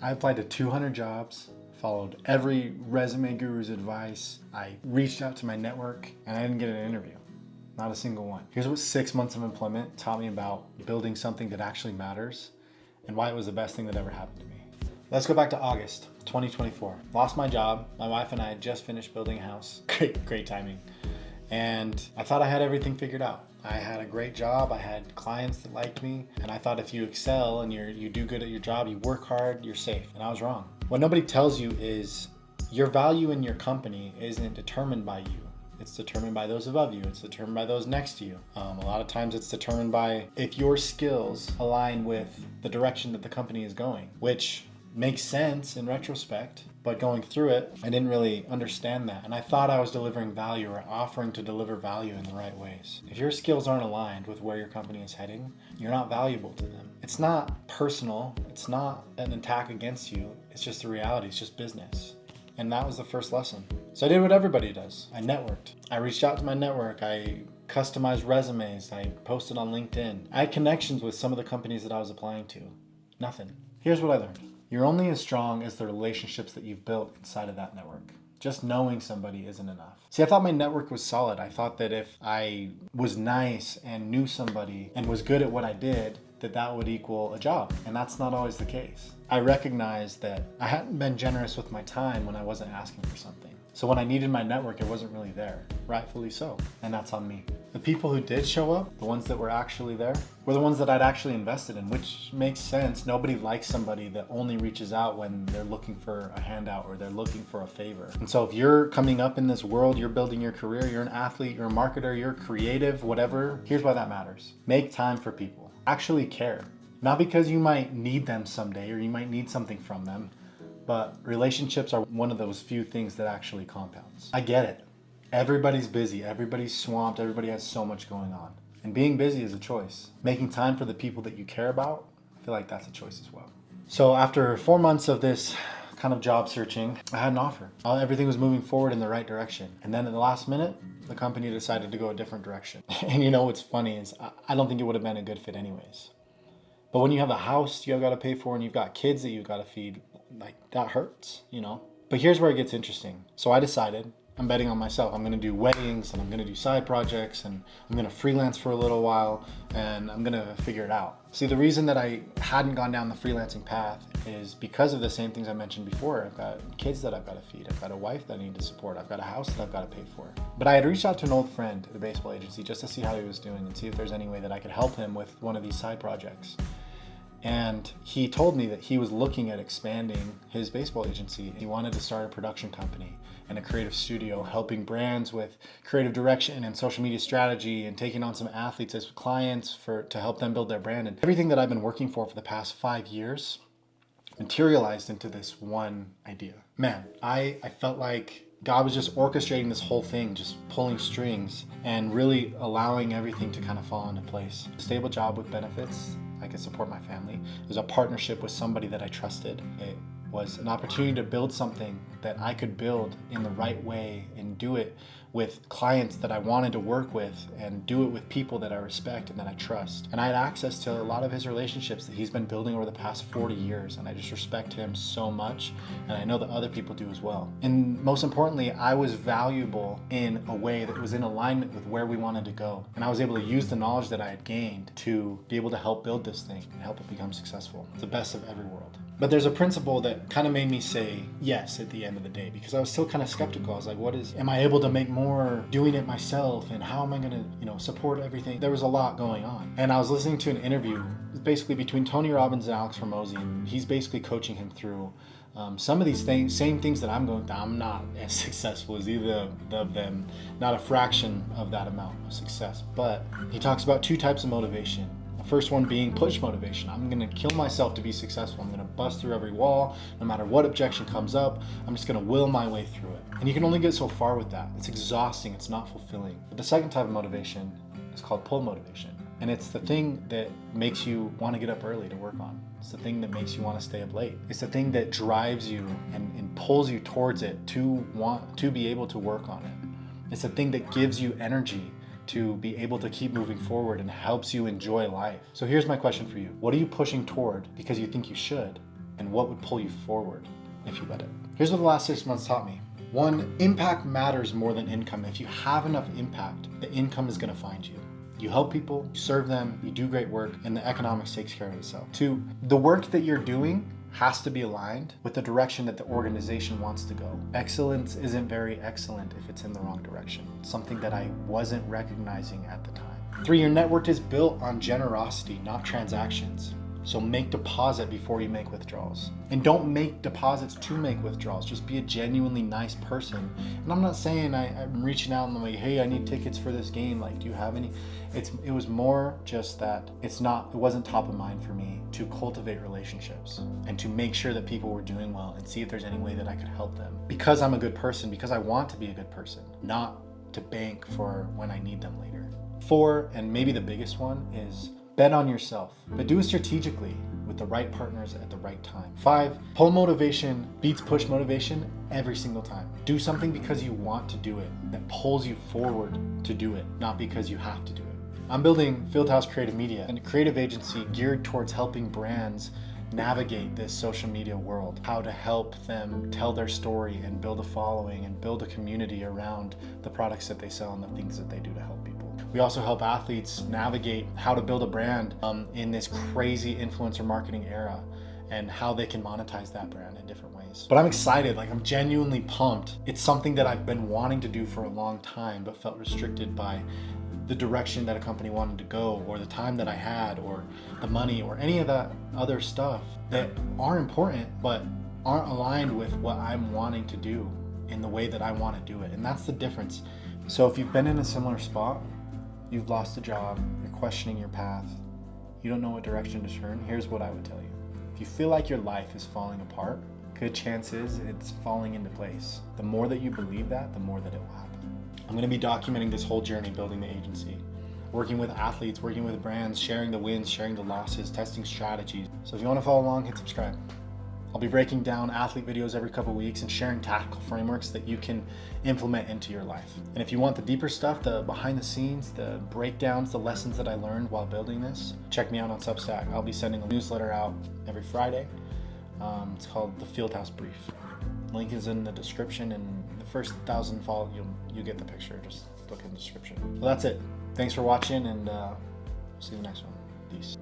I applied to 200 jobs, followed every resume guru's advice. I reached out to my network and I didn't get an interview. Not a single one. Here's what 6 months of employment taught me about building something that actually matters and why it was the best thing that ever happened to me. Let's go back to August 2024. Lost my job. My wife and I had just finished building a house. Great timing. And I thought I had everything figured out. I had a great job, I had clients that liked me, and I thought if you excel and you do good at your job, you work hard, you're safe. And I was wrong. What nobody tells you is your value in your company isn't determined by you. It's determined by those above you. It's determined by those next to you. A lot of times it's determined by if your skills align with the direction that the company is going, which makes sense in retrospect, but going through it, I didn't really understand that. And I thought I was delivering value or offering to deliver value in the right ways. If your skills aren't aligned with where your company is heading, you're not valuable to them. It's not personal. It's not an attack against you. It's just the reality. It's just business. And that was the first lesson. So I did what everybody does. I networked. I reached out to my network. I customized resumes. I posted on LinkedIn. I had connections with some of the companies that I was applying to. Nothing. Here's what I learned. You're only as strong as the relationships that you've built inside of that network. Just knowing somebody isn't enough. See, I thought my network was solid. I thought that if I was nice and knew somebody and was good at what I did, that would equal a job. And that's not always the case. I recognized that I hadn't been generous with my time when I wasn't asking for something. So when I needed my network, it wasn't really there, rightfully so. And that's on me. The people who did show up, the ones that were actually there, were the ones that I'd actually invested in, which makes sense. Nobody likes somebody that only reaches out when they're looking for a handout or they're looking for a favor. And so if you're coming up in this world, you're building your career, you're an athlete, you're a marketer, you're creative, whatever, here's why that matters. Make time for people. Actually care. Not because you might need them someday or you might need something from them, but relationships are one of those few things that actually compounds. I get it. Everybody's busy, everybody's swamped, everybody has so much going on. And being busy is a choice. Making time for the people that you care about, I feel like that's a choice as well. So after 4 months of this kind of job searching, I had an offer. Everything was moving forward in the right direction. And then at the last minute, the company decided to go a different direction. And you know what's funny is I don't think it would have been a good fit anyways. But when you have a house you've got to pay for and you've got kids that you've got to feed, like that hurts, you know? But here's where it gets interesting. So I decided I'm betting on myself. I'm going to do weddings and I'm going to do side projects and I'm going to freelance for a little while and I'm going to figure it out. See, the reason that I hadn't gone down the freelancing path is because of the same things I mentioned before. I've got kids that I've got to feed. I've got a wife that I need to support. I've got a house that I've got to pay for. But I had reached out to an old friend at a baseball agency just to see how he was doing and see if there's any way that I could help him with one of these side projects. And he told me that he was looking at expanding his baseball agency. He wanted to start a production company and a creative studio, helping brands with creative direction and social media strategy and taking on some athletes as clients to help them build their brand. And everything that I've been working for the past 5 years materialized into this one idea. Man, I felt like God was just orchestrating this whole thing, just pulling strings and really allowing everything to kind of fall into place. A stable job with benefits. I could support my family. It was a partnership with somebody that I trusted. It was an opportunity to build something that I could build in the right way and do it with clients that I wanted to work with and do it with people that I respect and that I trust. And I had access to a lot of his relationships that he's been building over the past 40 years. And I just respect him so much. And I know that other people do as well. And most importantly, I was valuable in a way that was in alignment with where we wanted to go. And I was able to use the knowledge that I had gained to be able to help build this thing and help it become successful. It's the best of every world. But there's a principle that kind of made me say yes at the end of the day because I was still kind of skeptical. I was like, am I able to make more doing it myself? And how am I going to, support everything? There was a lot going on. And I was listening to an interview basically between Tony Robbins and Alex Hormozi, and he's basically coaching him through some of these same things that I'm going through. I'm not as successful as either of them, not a fraction of that amount of success. But he talks about 2 types of motivation. First one being push motivation. I'm gonna kill myself to be successful. I'm gonna bust through every wall. No matter what objection comes up, I'm just gonna will my way through it. And you can only get so far with that. It's exhausting, it's not fulfilling. But the second type of motivation is called pull motivation. And it's the thing that makes you wanna get up early to work on. It's the thing that makes you wanna stay up late. It's the thing that drives you and pulls you towards it to be able to work on it. It's the thing that gives you energy to be able to keep moving forward and helps you enjoy life. So here's my question for you. What are you pushing toward because you think you should, and what would pull you forward if you let it. Here's what the last 6 months taught me. 1, impact matters more than income. If you have enough impact, the income is gonna find you. You help people, you serve them, you do great work, and the economics takes care of itself. 2, the work that you're doing has to be aligned with the direction that the organization wants to go. Excellence isn't very excellent if it's in the wrong direction. It's something that I wasn't recognizing at the time. 3, your network is built on generosity, not transactions. So make deposit before you make withdrawals. And don't make deposits to make withdrawals. Just be a genuinely nice person. And I'm not saying I'm reaching out and I'm like, hey, I need tickets for this game. Like, do you have any? It was more just that it wasn't top of mind for me to cultivate relationships and to make sure that people were doing well and see if there's any way that I could help them. Because I'm a good person, because I want to be a good person, not to bank for when I need them later. 4, and maybe the biggest one, is bet on yourself, but do it strategically with the right partners at the right time. 5, pull motivation beats push motivation every single time. Do something because you want to do it, that pulls you forward to do it, not because you have to do it. I'm building FieldHaus Creative Media, a creative agency geared towards helping brands navigate this social media world, how to help them tell their story and build a following and build a community around the products that they sell and the things that they do to help people. We also help athletes navigate how to build a brand in this crazy influencer marketing era and how they can monetize that brand in different ways. But I'm excited, like I'm genuinely pumped. It's something that I've been wanting to do for a long time, but felt restricted by the direction that a company wanted to go, or the time that I had, or the money, or any of that other stuff that are important, but aren't aligned with what I'm wanting to do in the way that I want to do it. And that's the difference. So if you've been in a similar spot, you've lost a job, you're questioning your path, you don't know what direction to turn, here's what I would tell you. If you feel like your life is falling apart, good chance is it's falling into place. The more that you believe that, the more that it will happen. I'm gonna be documenting this whole journey building the agency, working with athletes, working with brands, sharing the wins, sharing the losses, testing strategies. So if you wanna follow along, hit subscribe. I'll be breaking down athlete videos every couple weeks and sharing tactical frameworks that you can implement into your life. And if you want the deeper stuff, the behind the scenes, the breakdowns, the lessons that I learned while building this, check me out on Substack. I'll be sending a newsletter out every Friday. It's called the FieldHaus Brief. Link is in the description, and the first 1,000 follow, you get the picture. Just look in the description. Well, that's it. Thanks for watching, and see you in the next one. Peace.